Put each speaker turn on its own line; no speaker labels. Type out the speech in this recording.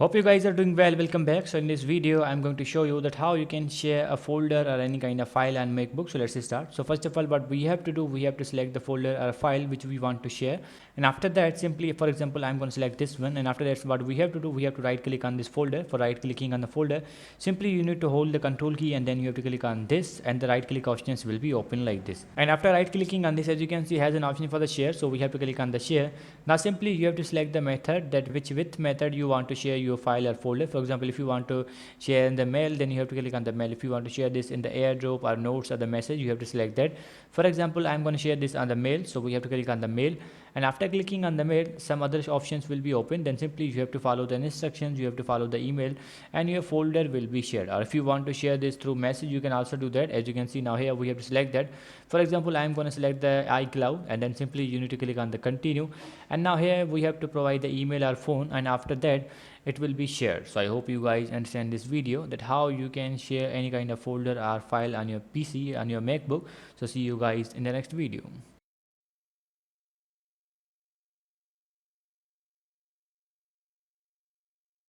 Hope you guys are doing well. Welcome back. So in this video I'm going to show you that how you can share a folder or any kind of file on MacBook. So let's start. So first of all, what we have to do, we have to select the folder or file which we want to share, and after that simply, for example, I'm going to select this one, and after that what we have to do, we have to right click on this folder. For right clicking on the folder, simply you need to hold the control key and then you have to click on this, and the right click options will be open like this. And after right clicking on this, as you can see, has an option for the share, so we have to click on the share. Now simply you have to select the method, that with method you want to share your file or folder. For example, if you want to share in the mail, then you have to click on the mail. If you want to share this in the AirDrop or notes or the message, you have to select that. For example, I'm going to share this on the mail, so we have to click on the mail, and after clicking on the mail, some other options will be open. Then simply you have to follow the instructions, you have to follow the email, and your folder will be shared. Or if you want to share this through message, you can also do that. As you can see, now here we have to select that. For example, I'm going to select the iCloud, and then simply you need to click on the continue, and now here we have to provide the email or phone, and after that it will be shared. So I hope you guys understand this video, that how you can share any kind of folder or file on your PC, on your MacBook. So see you guys in the next video.